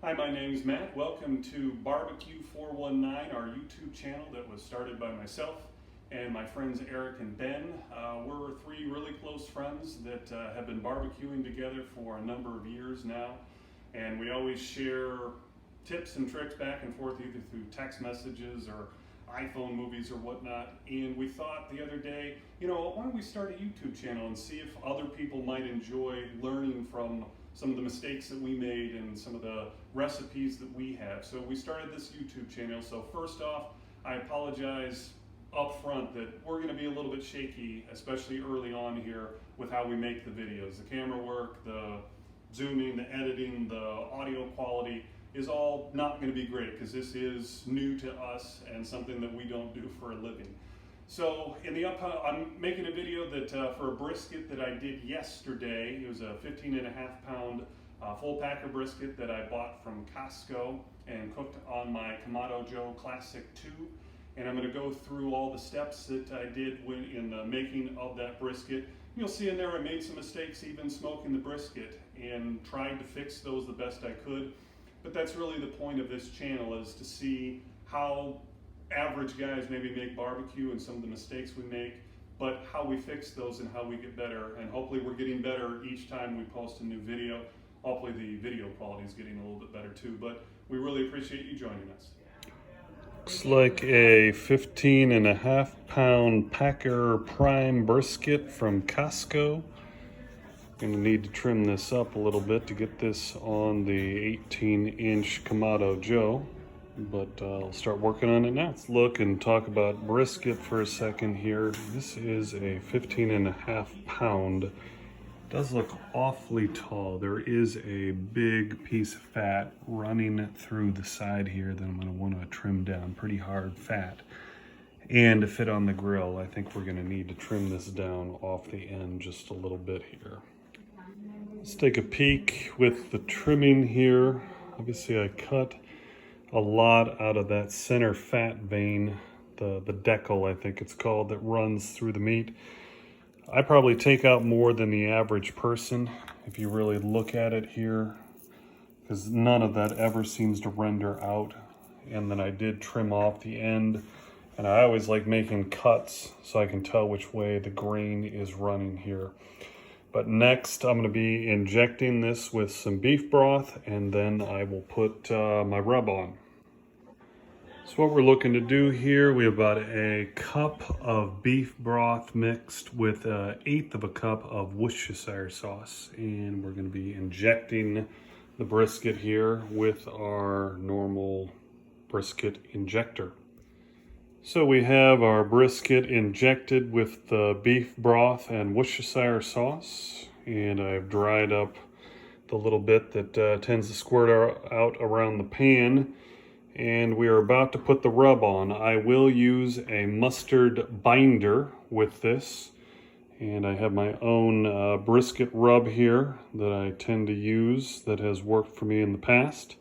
Hi, my name's Matt. Welcome to Barbecue 419, our YouTube channel that was started by myself and my friends Eric and Ben. We're three really close friends that have been barbecuing together for a number of years now, and we always share tips and tricks back and forth either through text messages or iPhone movies or whatnot. And we thought the other day, why don't we start a YouTube channel and see if other people might enjoy learning from some of the mistakes that we made and some of the recipes that we have. So we started this YouTube channel. So first off, I apologize up front that we're going to be a little bit shaky, especially early on here with how we make the videos. The camera work, the zooming, the editing, the audio quality is all not going to be great because this is new to us and something that we don't do for a living. So I'm making a video that for a brisket that I did yesterday. It was a 15.5-pound full packer brisket that I bought from Costco and cooked on my Kamado Joe Classic 2. And I'm going to go through all the steps that I did in the making of that brisket. You'll see in there I made some mistakes even smoking the brisket and tried to fix those the best I could. But that's really the point of this channel, is to see how average guys maybe make barbecue and some of the mistakes we make, but how we fix those and how we get better. And hopefully we're getting better each time we post a new video. Hopefully the video quality is getting a little bit better too, but we really appreciate you joining us. Looks like a 15.5-pound Packer Prime brisket from Costco. Gonna need to trim this up a little bit to get this on the 18-inch Kamado Joe, but I'll start working on it now. Let's look and talk about brisket for a second here. This is a 15.5-pound. Does look awfully tall. There is a big piece of fat running through the side here that I'm gonna wanna trim down, pretty hard fat. And to fit on the grill, I think we're gonna need to trim this down off the end just a little bit here. Let's take a peek with the trimming here. Obviously I cut a lot out of that center fat vein, the decal I think it's called, that runs through the meat. I probably take out more than the average person if you really look at it here, because none of that ever seems to render out. And then I did trim off the end, and I always like making cuts so I can tell which way the grain is running here. But next, I'm going to be injecting this with some beef broth, and then I will put my rub on. So what we're looking to do here, we have about a cup of beef broth mixed with 1/8 of a cup of Worcestershire sauce. And we're going to be injecting the brisket here with our normal brisket injector. So we have our brisket injected with the beef broth and Worcestershire sauce, and I've dried up the little bit that tends to squirt out around the pan, and we are about to put the rub on. I will use a mustard binder with this, and I have my own brisket rub here that I tend to use that has worked for me in the past.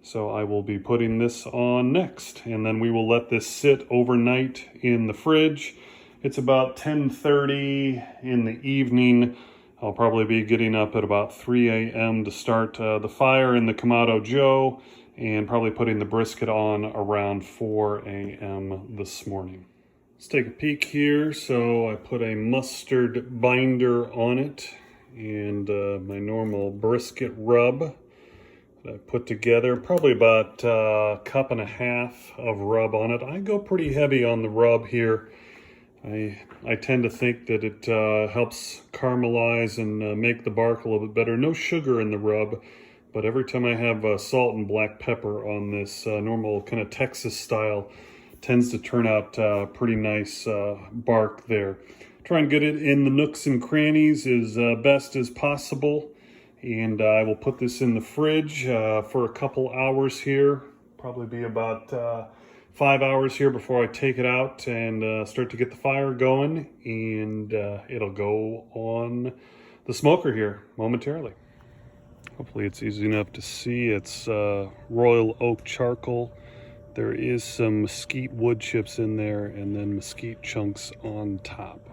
So I will be putting this on next, and then we will let this sit overnight in the fridge. It's about 10:30 in the evening. I'll probably be getting up at about 3 a.m. to start the fire in the Kamado Joe, and probably putting the brisket on around 4 a.m. this morning. Let's take a peek here. So I put a mustard binder on it, and my normal brisket rub I put together, probably about a cup and a half of rub on it. I go pretty heavy on the rub here. I tend to think that it helps caramelize and make the bark a little bit better. No sugar in the rub, but every time I have salt and black pepper on this normal kind of Texas style, tends to turn out pretty nice bark there. Try and get it in the nooks and crannies as best as possible. And I will put this in the fridge for a couple hours here. Probably be about 5 hours here before I take it out and start to get the fire going. And it'll go on the smoker here momentarily. Hopefully it's easy enough to see. It's royal oak charcoal. There is some mesquite wood chips in there, and then mesquite chunks on top.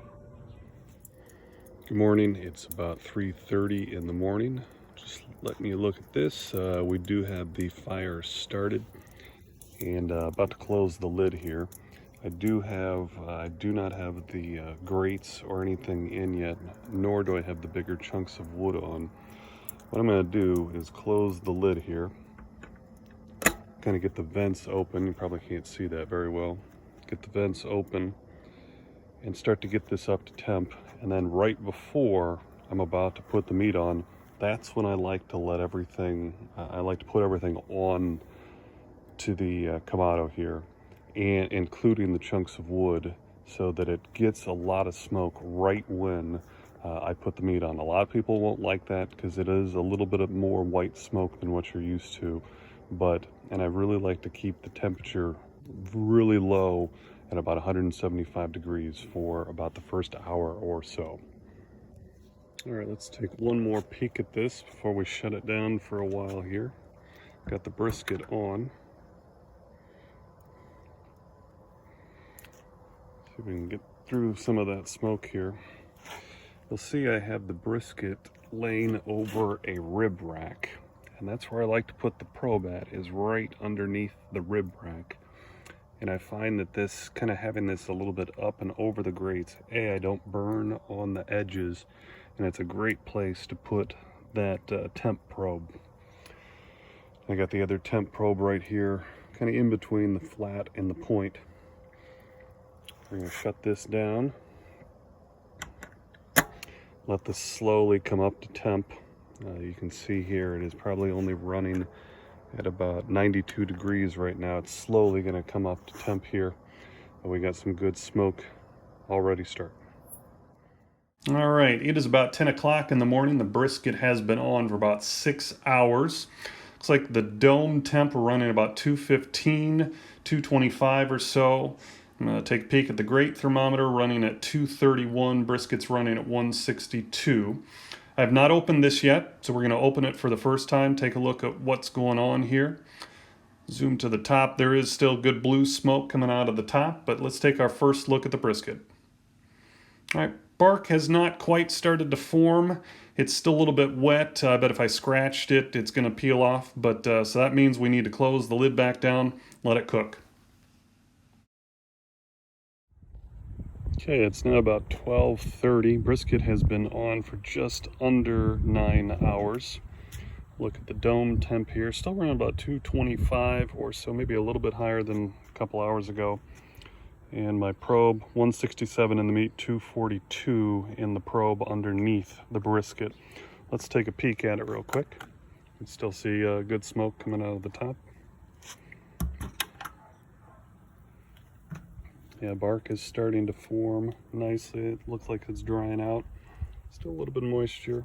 Good morning. It's about 3:30 in the morning. Just letting you look at this. We do have the fire started and about to close the lid here. I do not have the grates or anything in yet, nor do I have the bigger chunks of wood on. What I'm going to do is close the lid here, kind of get the vents open. You probably can't see that very well. Get the vents open and start to get this up to temp. And then right before I'm about to put the meat on, that's when I like to let everything, I like to put everything on to the Kamado here, and including the chunks of wood, so that it gets a lot of smoke right when I put the meat on. A lot of people won't like that because it is a little bit of more white smoke than what you're used to, and I really like to keep the temperature really low at about 175 degrees for about the first hour or so. All right, let's take one more peek at this before we shut it down for a while here. Got the brisket on. See if we can get through some of that smoke here. You'll see I have the brisket laying over a rib rack, and that's where I like to put the probe at, is right underneath the rib rack. And I find that this, kind of having this a little bit up and over the grates, I don't burn on the edges, and it's a great place to put that temp probe. I got the other temp probe right here, kind of in between the flat and the point. We're going to shut this down. Let this slowly come up to temp. You can see here it is probably only running at about 92 degrees right now. It's slowly going to come up to temp here. And we got some good smoke already starting. All right, it is about 10 o'clock in the morning. The brisket has been on for about 6 hours. Looks like the dome temp, we're running about 215, 225 or so. I'm going to take a peek at the grate thermometer, running at 231. Brisket's running at 162. I have not opened this yet, so we're going to open it for the first time, take a look at what's going on here. Zoom to the top. There is still good blue smoke coming out of the top, but let's take our first look at the brisket. All right, bark has not quite started to form. It's still a little bit wet. I bet if I scratched it, it's going to peel off, but so that means we need to close the lid back down, let it cook. Okay, it's now about 12:30. Brisket has been on for just under 9 hours. Look at the dome temp here, still around about 225 or so, maybe a little bit higher than a couple hours ago. And my probe, 167 in the meat, 242 in the probe underneath the brisket. Let's take a peek at it real quick. You can still see good smoke coming out of the top. Yeah, bark is starting to form nicely. It looks like it's drying out. Still a little bit of moisture.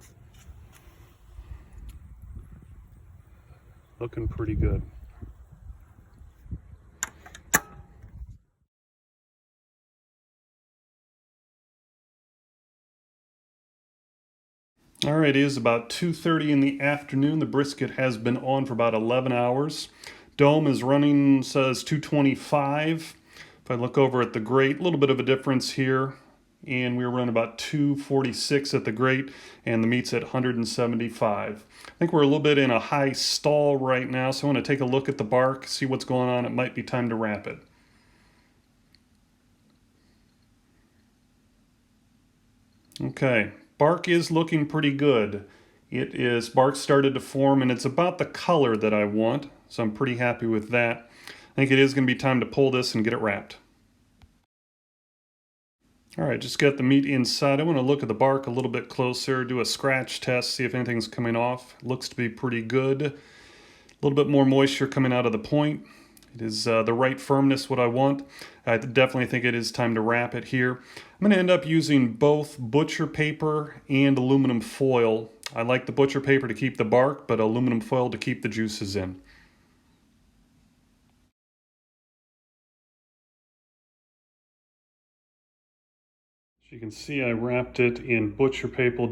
Looking pretty good. All right, it is about 2:30 in the afternoon. The brisket has been on for about 11 hours. Dome is running, says 225. If I look over at the grate, a little bit of a difference here. And we're running about 246 at the grate, and the meat's at 175. I think we're a little bit in a high stall right now, so I want to take a look at the bark, see what's going on. It might be time to wrap it. Okay, bark is looking pretty good. Bark started to form, and it's about the color that I want, so I'm pretty happy with that. I think it is going to be time to pull this and get it wrapped. All right, just got the meat inside. I want to look at the bark a little bit closer, do a scratch test, see if anything's coming off. Looks to be pretty good. A little bit more moisture coming out of the point. It is the right firmness, what I want. I definitely think it is time to wrap it here. I'm going to end up using both butcher paper and aluminum foil. I like the butcher paper to keep the bark, but aluminum foil to keep the juices in. So you can see I wrapped it in butcher paper,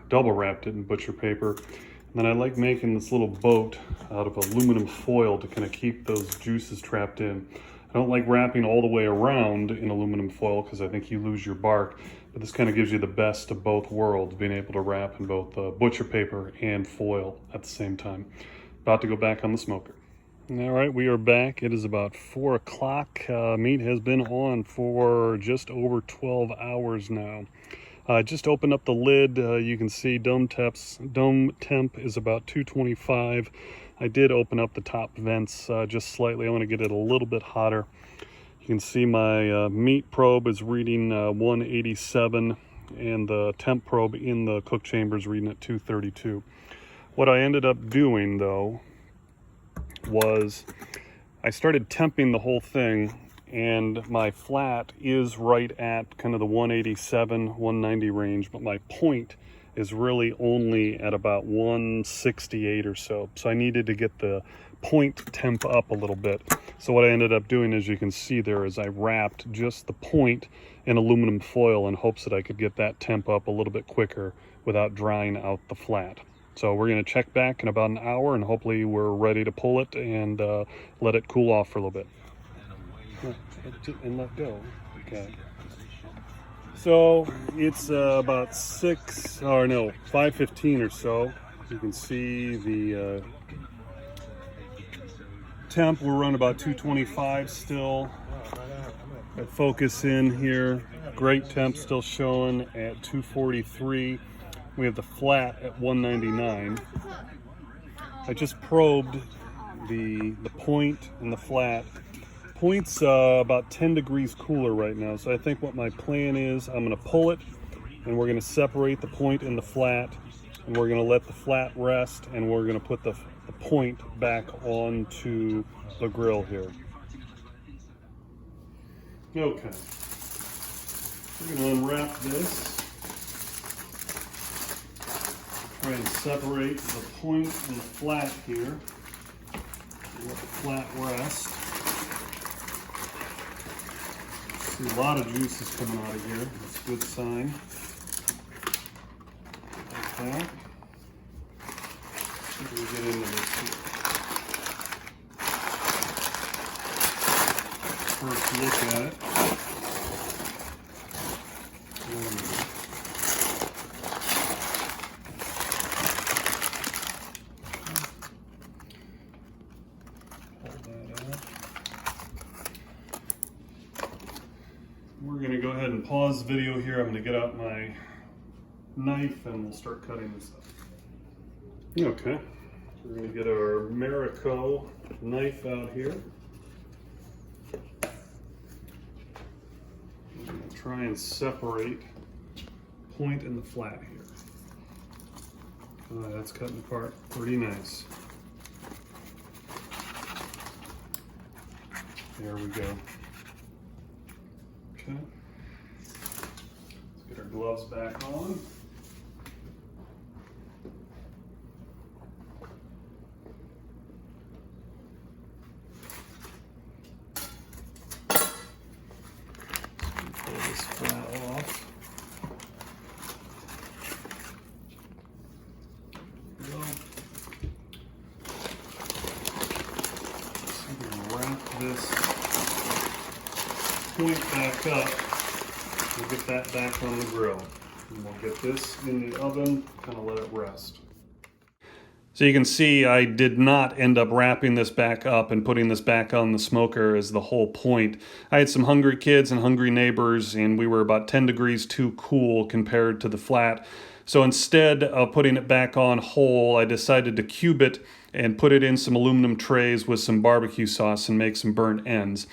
double wrapped it in butcher paper. And then I like making this little boat out of aluminum foil to kind of keep those juices trapped in. I don't like wrapping all the way around in aluminum foil because I think you lose your bark. But this kind of gives you the best of both worlds, being able to wrap in both butcher paper and foil at the same time. About to go back on the smoker. All right, we are back. It is about 4 o'clock. Meat has been on for just over 12 hours now. Just opened up the lid. You can see dome temp is about 225. I did open up the top vents just slightly. I want to get it a little bit hotter. You can see my meat probe is reading 187, and the temp probe in the cook chamber is reading at 232. What I ended up doing, though, was I started temping the whole thing, and my flat is right at kind of the 187, 190 range, but my point is really only at about 168 or so. So I needed to get the point temp up a little bit. So what I ended up doing, as you can see there, is I wrapped just the point in aluminum foil in hopes that I could get that temp up a little bit quicker without drying out the flat. So we're going to check back in about an hour, and hopefully we're ready to pull it and let it cool off for a little bit. And let go. Okay. So it's about 5:15 or so. You can see the temp. We're running about 225 still. Got focus in here. Great temp still showing at 243. We have the flat at 199. I just probed the point and the flat. Point's about 10 degrees cooler right now, so I think what my plan is, I'm going to pull it, and we're going to separate the point and the flat, and we're going to let the flat rest, and we're going to put the point back onto the grill here. Okay, we're going to unwrap this. Try and separate the point and the flat here. Let the flat rest. See a lot of juices coming out of here. That's a good sign. Like that. See if we get into this here. First look at it. We're going to go ahead and pause the video here. I'm going to get out my knife and we'll start cutting this up. Okay, we're going to get our Marico knife out here. We're going to try and separate point and the flat here. Oh, that's cutting apart pretty nice. There we go. Okay. Let's get our gloves back on. Pull this flat off. There we go. So I'm going to wrap this point back up. We'll get that back on the grill. And we'll get this in the oven, kind of let it rest. So you can see I did not end up wrapping this back up and putting this back on the smoker as the whole point. I had some hungry kids and hungry neighbors, and we were about 10 degrees too cool compared to the flat. So instead of putting it back on whole, I decided to cube it and put it in some aluminum trays with some barbecue sauce and make some burnt ends.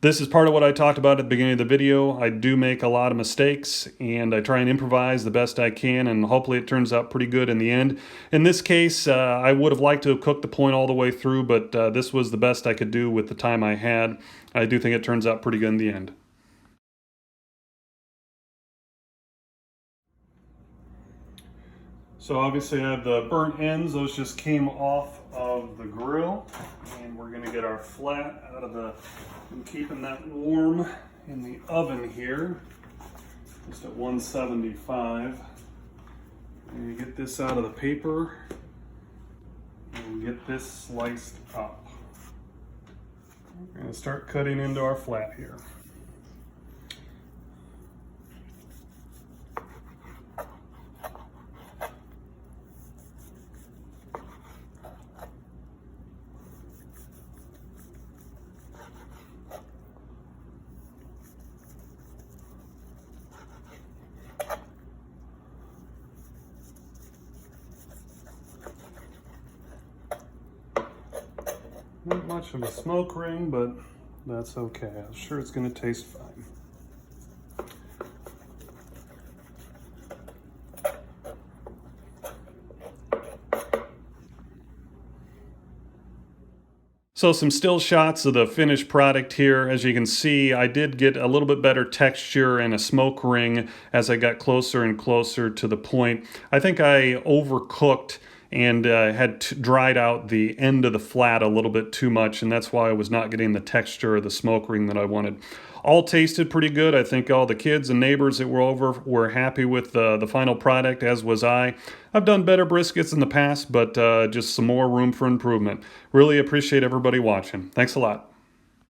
This is part of what I talked about at the beginning of the video. I do make a lot of mistakes, and I try and improvise the best I can, and hopefully it turns out pretty good in the end. In this case, I would have liked to have cooked the point all the way through, but this was the best I could do with the time I had. I do think it turns out pretty good in the end. So obviously I have the burnt ends. Those just came off of the grill, and we're going to get our flat out of the, I'm keeping that warm in the oven here, just at 175. And you get this out of the paper and get this sliced up. We're going to start cutting into our flat here. Not much of a smoke ring, but that's okay. I'm sure it's going to taste fine. So some still shots of the finished product here. As you can see, I did get a little bit better texture and a smoke ring as I got closer and closer to the point. I think I overcooked and had dried out the end of the flat a little bit too much, and that's why I was not getting the texture of the smoke ring that I wanted. All tasted pretty good. I think all the kids and neighbors that were over were happy with the final product, as was I. I've done better briskets in the past, but just some more room for improvement. Really appreciate everybody watching. Thanks a lot.